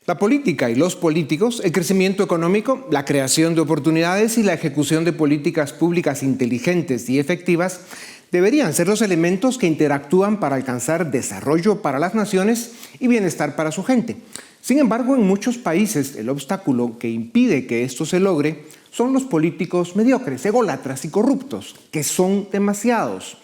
La política y los políticos, el crecimiento económico, la creación de oportunidades y la ejecución de políticas públicas inteligentes y efectivas deberían ser los elementos que interactúan para alcanzar desarrollo para las naciones y bienestar para su gente. Sin embargo, en muchos países el obstáculo que impide que esto se logre son los políticos mediocres, ególatras y corruptos, que son demasiados.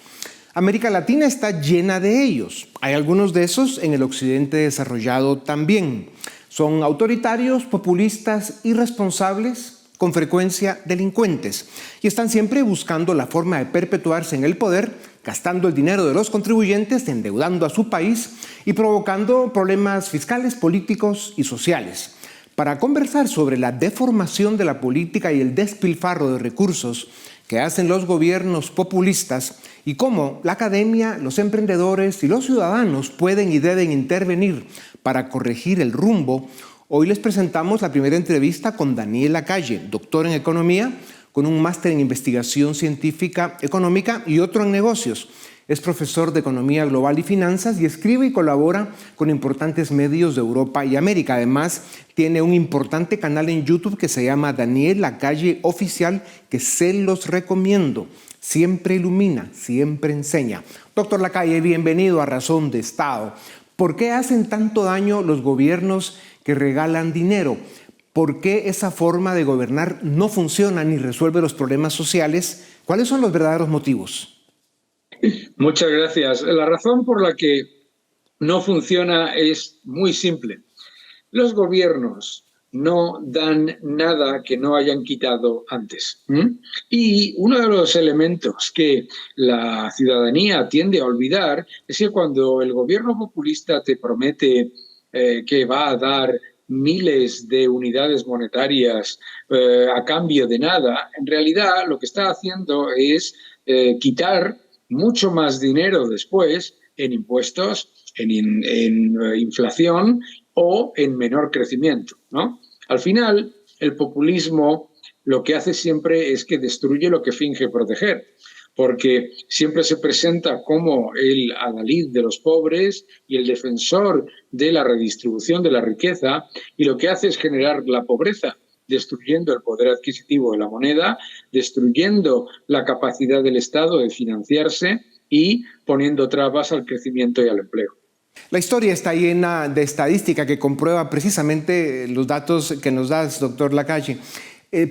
América Latina está llena de ellos. Hay algunos de esos en el occidente desarrollado también. Son autoritarios, populistas, irresponsables, con frecuencia delincuentes, y están siempre buscando la forma de perpetuarse en el poder, gastando el dinero de los contribuyentes, endeudando a su país y provocando problemas fiscales, políticos y sociales. Para conversar sobre la deformación de la política y el despilfarro de recursos que hacen los gobiernos populistas y cómo la academia, los emprendedores y los ciudadanos pueden y deben intervenir para corregir el rumbo, hoy les presentamos la primera entrevista con Daniel Lacalle, doctor en economía, con un máster en investigación científica económica y otro en negocios. Es profesor de economía global y finanzas y escribe y colabora con importantes medios de Europa y América. Además, tiene un importante canal en YouTube que se llama Daniel Lacalle Oficial, que se los recomiendo. Siempre ilumina, siempre enseña. Doctor Lacalle, bienvenido a Razón de Estado. ¿Por qué hacen tanto daño los gobiernos que regalan dinero? ¿Por qué esa forma de gobernar no funciona ni resuelve los problemas sociales? ¿Cuáles son los verdaderos motivos? Muchas gracias. La razón por la que no funciona es muy simple. Los gobiernos no dan nada que no hayan quitado antes. Y uno de los elementos que la ciudadanía tiende a olvidar es que cuando el gobierno populista te promete que va a dar miles de unidades monetarias a cambio de nada, en realidad lo que está haciendo es quitar mucho más dinero después en impuestos, en inflación o en menor crecimiento, ¿no? Al final, el populismo lo que hace siempre es que destruye lo que finge proteger, porque siempre se presenta como el adalid de los pobres y el defensor de la redistribución de la riqueza, y lo que hace es generar la pobreza, destruyendo el poder adquisitivo de la moneda, destruyendo la capacidad del Estado de financiarse y poniendo trabas al crecimiento y al empleo. La historia está llena de estadística que comprueba precisamente los datos que nos das, doctor Lacalle.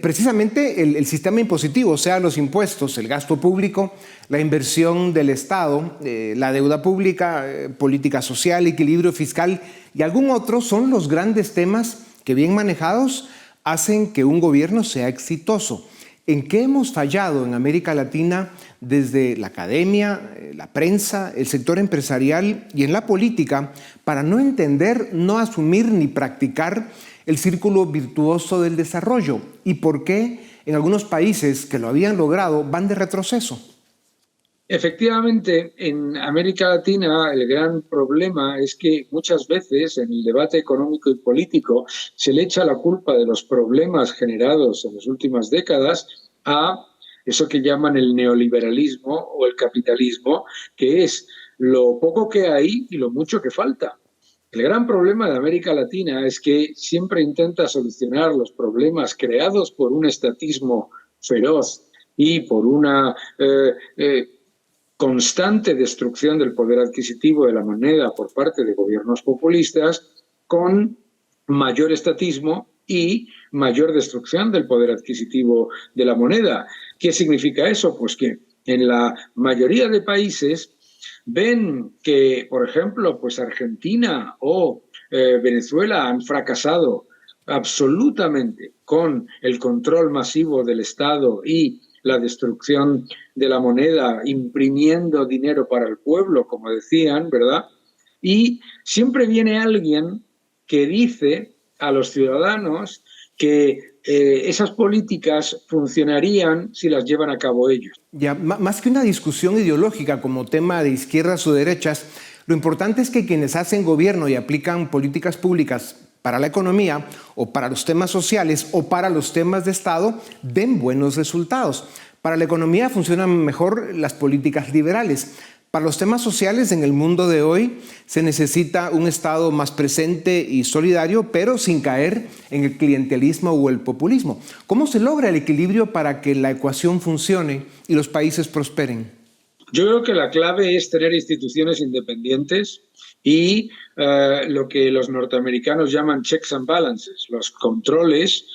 Precisamente el sistema impositivo, o sea, los impuestos, el gasto público, la inversión del Estado, la deuda pública, política social, equilibrio fiscal y algún otro son los grandes temas que, bien manejados, hacen que un gobierno sea exitoso. ¿En qué hemos fallado en América Latina desde la academia, la prensa, el sector empresarial y en la política para no entender, no asumir ni practicar el círculo virtuoso del desarrollo? ¿Y por qué en algunos países que lo habían logrado van de retroceso? Efectivamente, en América Latina el gran problema es que muchas veces en el debate económico y político se le echa la culpa de los problemas generados en las últimas décadas a eso que llaman el neoliberalismo o el capitalismo, que es lo poco que hay y lo mucho que falta. El gran problema de América Latina es que siempre intenta solucionar los problemas creados por un estatismo feroz y por una constante destrucción del poder adquisitivo de la moneda por parte de gobiernos populistas con mayor estatismo y mayor destrucción del poder adquisitivo de la moneda. ¿Qué significa eso? Pues que en la mayoría de países ven que, por ejemplo, pues Argentina o Venezuela han fracasado absolutamente con el control masivo del Estado y la destrucción de la moneda, imprimiendo dinero para el pueblo, como decían, ¿verdad? Y siempre viene alguien que dice a los ciudadanos que esas políticas funcionarían si las llevan a cabo ellos. Ya, más que una discusión ideológica como tema de izquierdas o derechas, lo importante es que quienes hacen gobierno y aplican políticas públicas para la economía o para los temas sociales o para los temas de Estado den buenos resultados. Para la economía funcionan mejor las políticas liberales. Para los temas sociales en el mundo de hoy se necesita un Estado más presente y solidario, pero sin caer en el clientelismo o el populismo. ¿Cómo se logra el equilibrio para que la ecuación funcione y los países prosperen? Yo creo que la clave es tener instituciones independientes y lo que los norteamericanos llaman checks and balances, los controles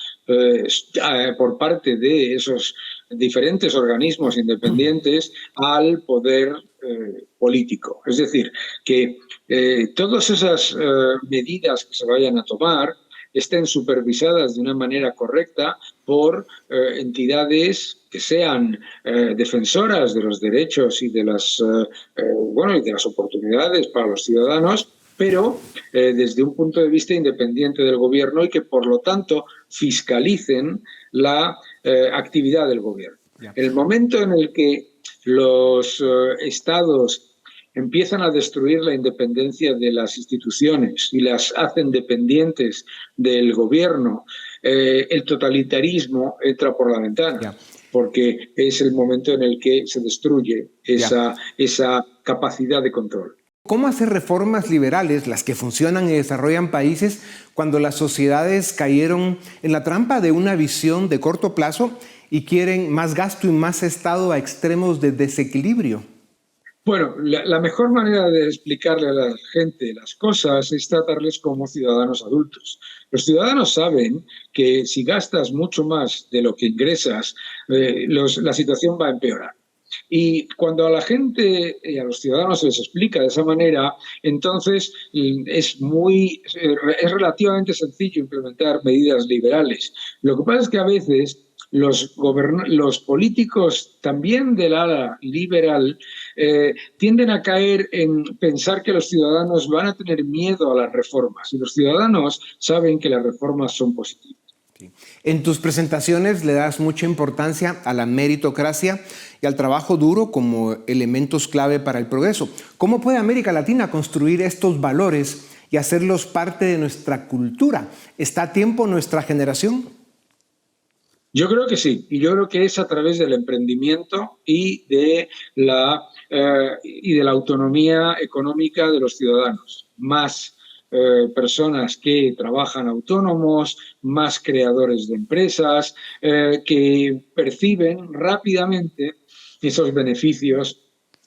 por parte de esos diferentes organismos independientes al poder político. Es decir, que todas esas medidas que se vayan a tomar estén supervisadas de una manera correcta por entidades que sean defensoras de los derechos y de las oportunidades para los ciudadanos, pero desde un punto de vista independiente del gobierno y que, por lo tanto, fiscalicen la actividad del gobierno. En el momento en el que los estados empiezan a destruir la independencia de las instituciones y las hacen dependientes del gobierno, el totalitarismo entra por la ventana, porque es el momento en el que se destruye esa capacidad de control. ¿Cómo hacer reformas liberales, las que funcionan y desarrollan países, cuando las sociedades cayeron en la trampa de una visión de corto plazo y quieren más gasto y más Estado a extremos de desequilibrio? Bueno, la mejor manera de explicarle a la gente las cosas es tratarles como ciudadanos adultos. Los ciudadanos saben que si gastas mucho más de lo que ingresas, la situación va a empeorar. Y cuando a la gente y a los ciudadanos se les explica de esa manera, entonces es relativamente sencillo implementar medidas liberales. Lo que pasa es que a veces los políticos, también del ala liberal, tienden a caer en pensar que los ciudadanos van a tener miedo a las reformas, y los ciudadanos saben que las reformas son positivas. En tus presentaciones le das mucha importancia a la meritocracia y al trabajo duro como elementos clave para el progreso. ¿Cómo puede América Latina construir estos valores y hacerlos parte de nuestra cultura? ¿Está a tiempo nuestra generación? Yo creo que sí, y yo creo que es a través del emprendimiento y de la autonomía económica de los ciudadanos. Más personas que trabajan autónomos, más creadores de empresas, que perciben rápidamente esos beneficios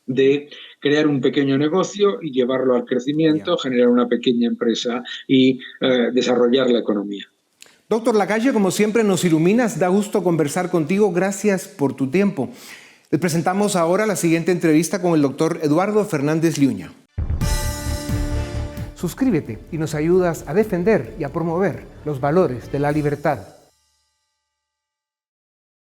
de crear un pequeño negocio y llevarlo al crecimiento, generar una pequeña empresa y desarrollar la economía. Doctor Lacalle, como siempre nos iluminas, da gusto conversar contigo, gracias por tu tiempo. Les presentamos ahora la siguiente entrevista con el doctor Eduardo Fernández Liuña. Suscríbete y nos ayudas a defender y a promover los valores de la libertad.